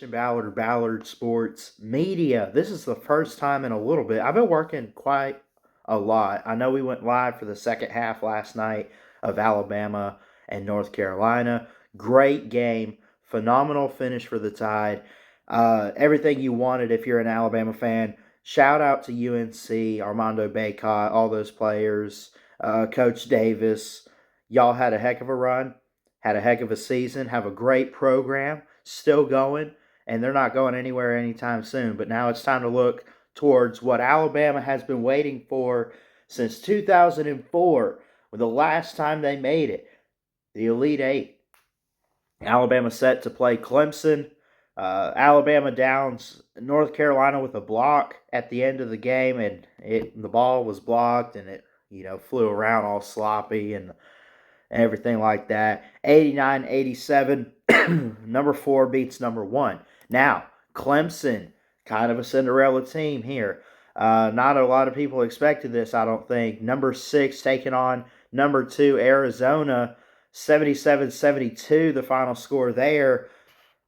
Christian Ballard, Ballard Sports Media. This is the first time in a little bit. I've been working quite a lot. I know we went live for the second half last night of Alabama and North Carolina. Great game. Phenomenal finish for the Tide. Everything you wanted if you're an Alabama fan. Shout out to UNC, Armando Bacot, all those players, Coach Davis. Y'all had a heck of a run, had a heck of a season, have a great program, still going, and they're not going anywhere anytime soon. But now it's time to look towards what Alabama has been waiting for since 2004, when the last time they made it, the Elite Eight. Alabama set to play Clemson. Alabama downs North Carolina with a block at the end of the game, and the ball was blocked, and it flew around all sloppy and everything like that. 89-87, number 4 beats number 1. Now, Clemson, kind of a Cinderella team here. Not a lot of people expected this, I don't think. Number 6 taking on number 2, Arizona. 77-72, the final score there.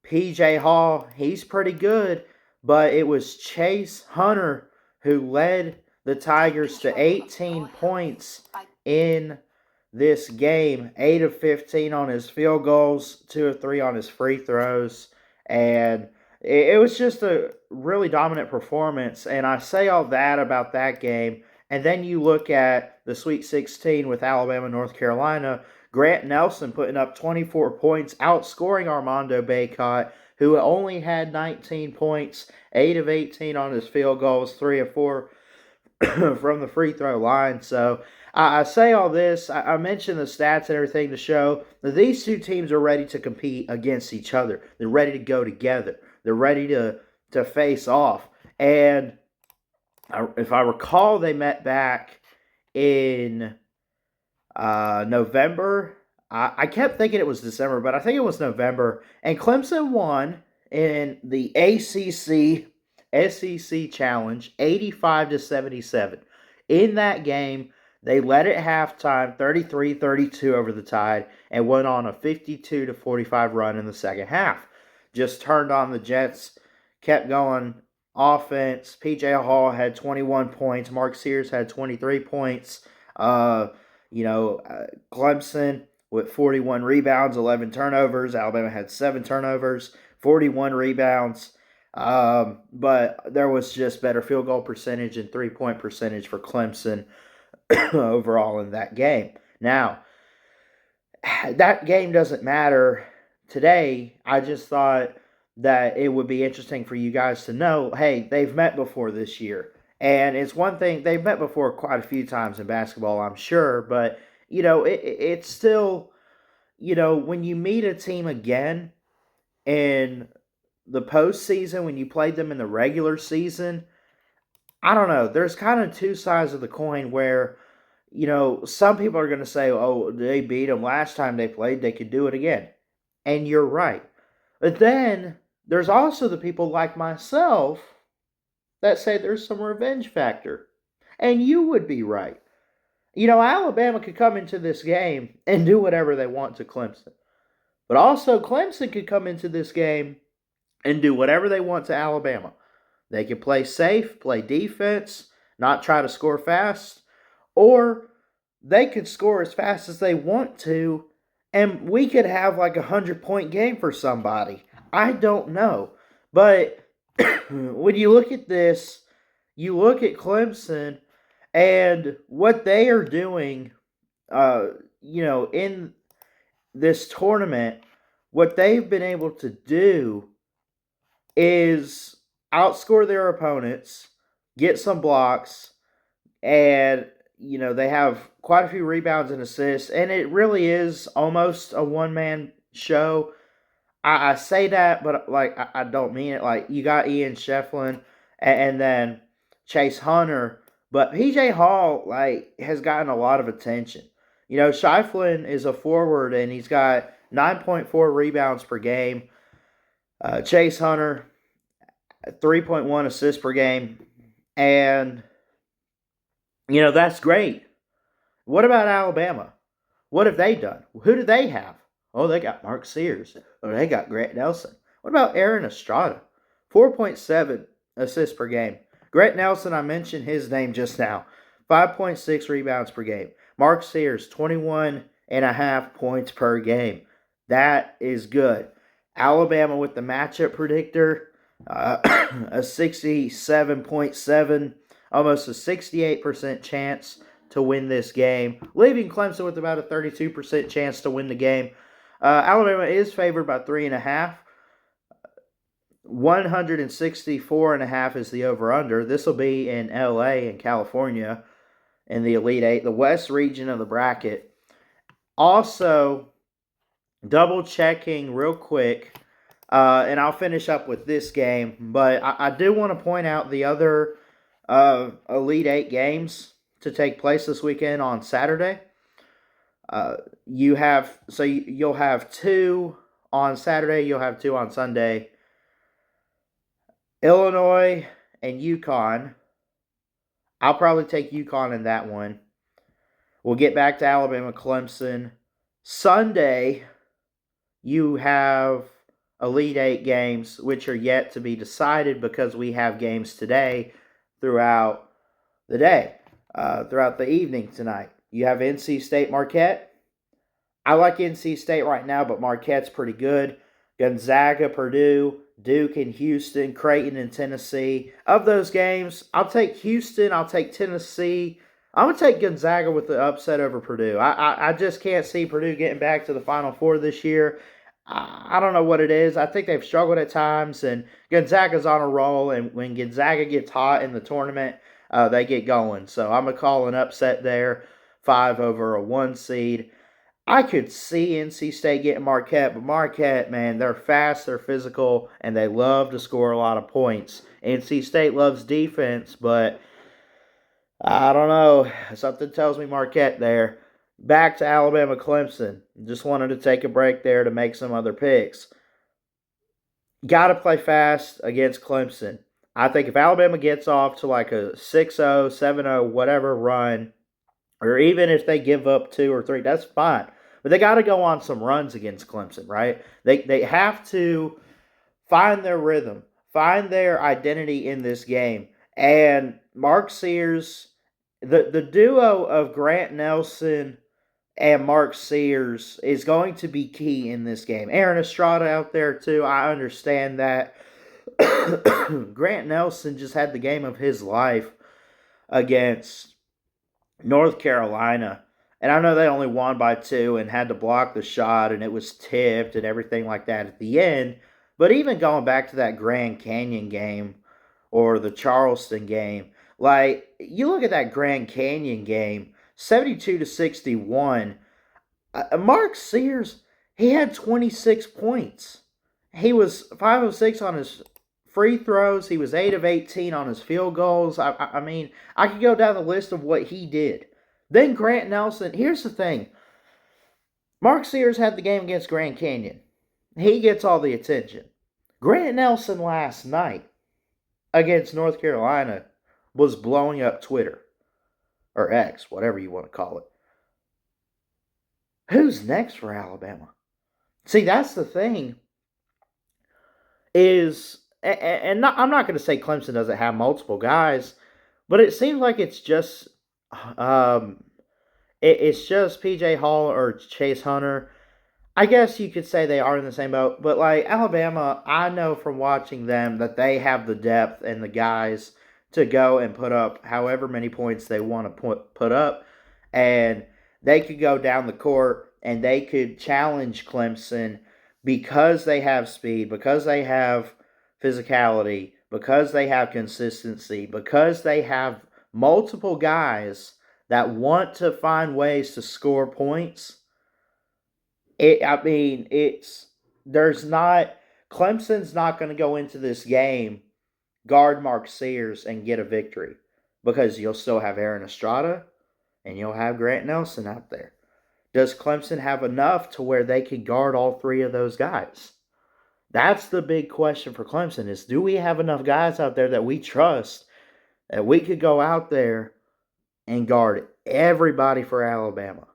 P.J. Hall, he's pretty good, but it was Chase Hunter who led the Tigers to 18 points in this game. 8 of 15 on his field goals, 2 of 3 on his free throws, and it was just a really dominant performance. And I say all that about that game, and then you look at the Sweet 16 with Alabama, North Carolina. Grant Nelson putting up 24 points, outscoring Armando Bacot, who only had 19 points, 8 of 18 on his field goals, 3 of 4 from the free throw line. So I say all this, I mentioned the stats and everything to show that these two teams are ready to compete against each other. They're ready to go together. They're ready to face off. And if I recall, they met back in November. I kept thinking it was December, but I think it was November. And Clemson won in the ACC SEC Challenge 85-77. In that game, they led at halftime 33-32 over the Tide and went on a 52-45 run in the second half. Just turned on the Jets, kept going offense. P.J. Hall had 21 points. Mark Sears had 23 points. Clemson with 41 rebounds, 11 turnovers. Alabama had 7 turnovers, 41 rebounds. But there was just better field goal percentage and 3-point percentage for Clemson overall in that game. Now, that game doesn't matter today. I just thought that it would be interesting for you guys to know, hey, they've met before this year. And it's one thing, they've met before quite a few times in basketball, I'm sure, but, it's still, when you meet a team again in the postseason, when you played them in the regular season, I don't know, there's kind of two sides of the coin where, some people are going to say, oh, they beat them last time they played, they could do it again. And you're right. But then there's also the people like myself that say there's some revenge factor. And you would be right. Alabama could come into this game and do whatever they want to Clemson. But also, Clemson could come into this game and do whatever they want to Alabama. They could play safe, play defense, not try to score fast, or they could score as fast as they want to, and we could have like a 100-point game for somebody. I don't know. But when you look at this, you look at Clemson and what they are doing, in this tournament, what they've been able to do is outscore their opponents, get some blocks, and, they have quite a few rebounds and assists, and it really is almost a one-man show. I say that, but, I don't mean it. Like, you got Ian Shefflin and then Chase Hunter, but P.J. Hall, has gotten a lot of attention. Shefflin is a forward, and he's got 9.4 rebounds per game. Chase Hunter, 3.1 assists per game. And, that's great. What about Alabama? What have they done? Who do they have? Oh, they got Mark Sears. Oh, they got Grant Nelson. What about Aaron Estrada? 4.7 assists per game. Grant Nelson, I mentioned his name just now. 5.6 rebounds per game. Mark Sears, 21.5 points per game. That is good. Alabama with the matchup predictor, a 67.7, almost a 68% chance to win this game, leaving Clemson with about a 32% chance to win the game. Alabama is favored by 3.5. 164.5 is the over-under. This will be in LA in California in the Elite Eight, the West region of the bracket. Also, double checking real quick, and I'll finish up with this game, but I do want to point out the other Elite Eight games to take place this weekend on Saturday. You'll have 2 on Saturday, you'll have 2 on Sunday. Illinois and UConn. I'll probably take UConn in that one. We'll get back to Alabama, Clemson. Sunday, you have Elite Eight games, which are yet to be decided because we have games today throughout the day, throughout the evening tonight. You have NC State, Marquette. I like NC State right now, but Marquette's pretty good. Gonzaga, Purdue, Duke and Houston, Creighton and Tennessee. Of those games, I'll take Houston, I'll take Tennessee. I'm going to take Gonzaga with the upset over Purdue. I just can't see Purdue getting back to the Final Four this year. I don't know what it is. I think they've struggled at times, and Gonzaga's on a roll, and when Gonzaga gets hot in the tournament, they get going. So I'm going to call an upset there, 5 over a 1 seed. I could see NC State getting Marquette, but Marquette, man, they're fast, they're physical, and they love to score a lot of points. NC State loves defense, but I don't know. Something tells me Marquette there. Back to Alabama, Clemson. Just wanted to take a break there to make some other picks. Got to play fast against Clemson. I think if Alabama gets off to like a 6-0, 7-0, whatever run, or even if they give up 2 or 3, that's fine. But they got to go on some runs against Clemson, right? They have to find their rhythm, find their identity in this game. And Mark Sears, the duo of Grant Nelson and Mark Sears is going to be key in this game. Aaron Estrada out there too, I understand that. Grant Nelson just had the game of his life against North Carolina. And I know they only won by 2 and had to block the shot, and it was tipped and everything like that at the end. But even going back to that Grand Canyon game or the Charleston game, like, you look at that Grand Canyon game, 72-61. Mark Sears, he had 26 points. He was 5 of 6 on his free throws. He was 8 of 18 on his field goals. I mean, I could go down the list of what he did. Then Grant Nelson, here's the thing. Mark Sears had the game against Grand Canyon. He gets all the attention. Grant Nelson last night against North Carolina was blowing up Twitter. Or X, whatever you want to call it. Who's next for Alabama? See, that's the thing. I'm not going to say Clemson doesn't have multiple guys, but it seems like it's just it's just PJ Hall or Chase Hunter. I guess you could say they are in the same boat, but like Alabama, I know from watching them that they have the depth and the guys to go and put up however many points they want to put up, and they could go down the court and they could challenge Clemson because they have speed, because they have physicality, because they have consistency, because they have multiple guys that want to find ways to score points. Clemson's not going to go into this game, guard Mark Sears, and get a victory because you'll still have Aaron Estrada and you'll have Grant Nelson out there. Does Clemson have enough to where they can guard all 3 of those guys? That's the big question for Clemson is, do we have enough guys out there that we trust that we could go out there and guard everybody for Alabama?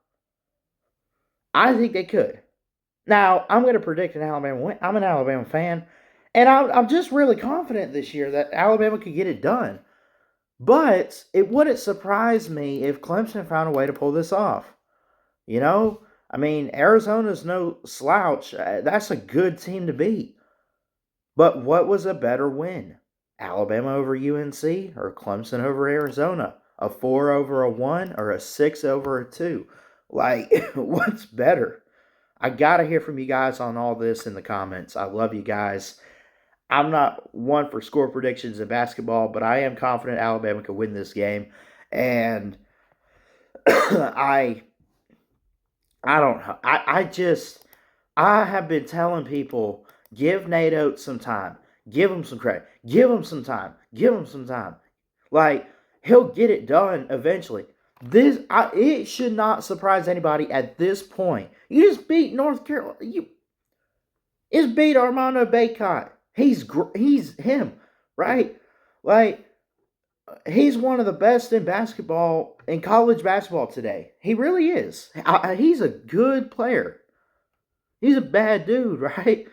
I think they could. Now, I'm going to predict an Alabama win. I'm an Alabama fan. And I'm just really confident this year that Alabama could get it done. But it wouldn't surprise me if Clemson found a way to pull this off. You know, I mean, Arizona's no slouch. That's a good team to beat. But what was a better win? Alabama over UNC or Clemson over Arizona? A 4 over a 1 or a 6 over a 2? Like, what's better? I got to hear from you guys on all this in the comments. I love you guys. I'm not one for score predictions in basketball, but I am confident Alabama could win this game. And I I don't know. I have been telling people, give Nate Oates some time. Give him some credit. Give him some time. Give him some time. Like, he'll get it done eventually. It should not surprise anybody at this point. You just beat North Carolina. You just beat Armando Bacot. He's him, right? Like, he's one of the best in basketball, in college basketball today. He really is. He's a good player. He's a bad dude, right?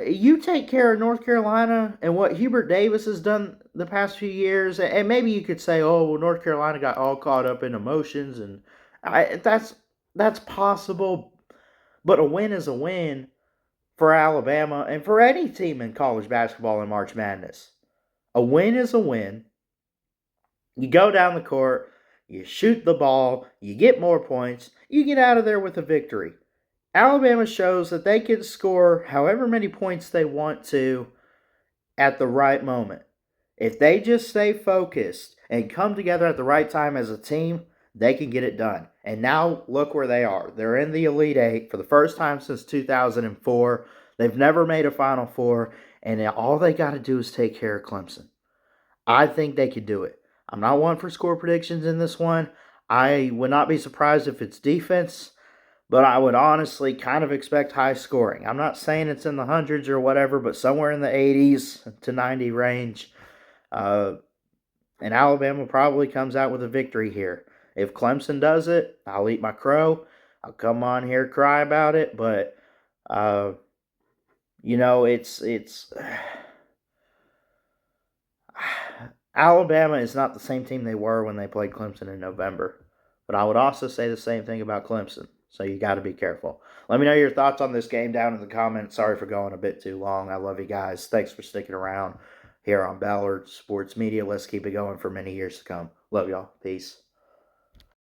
You take care of North Carolina and what Hubert Davis has done the past few years, and maybe you could say, "Oh, well, North Carolina got all caught up in emotions," and that's possible. But a win is a win for Alabama and for any team in college basketball in March Madness. A win is a win. You go down the court, you shoot the ball, you get more points, you get out of there with a victory. Alabama shows that they can score however many points they want to at the right moment. If they just stay focused and come together at the right time as a team, they can get it done. And now look where they are. They're in the Elite Eight for the first time since 2004. They've never made a Final Four, and all they got to do is take care of Clemson. I think they could do it. I'm not one for score predictions in this one. I would not be surprised if it's defense, but I would honestly kind of expect high scoring. I'm not saying it's in the hundreds or whatever, but somewhere in the 80s to 90 range. And Alabama probably comes out with a victory here. If Clemson does it, I'll eat my crow. I'll come on here cry about it, but uh, it's Alabama is not the same team they were when they played Clemson in November. But I would also say the same thing about Clemson. So you got to be careful. Let me know your thoughts on this game down in the comments. Sorry for going a bit too long. I love you guys. Thanks for sticking around here on Ballard Sports Media. Let's keep it going for many years to come. Love y'all. Peace.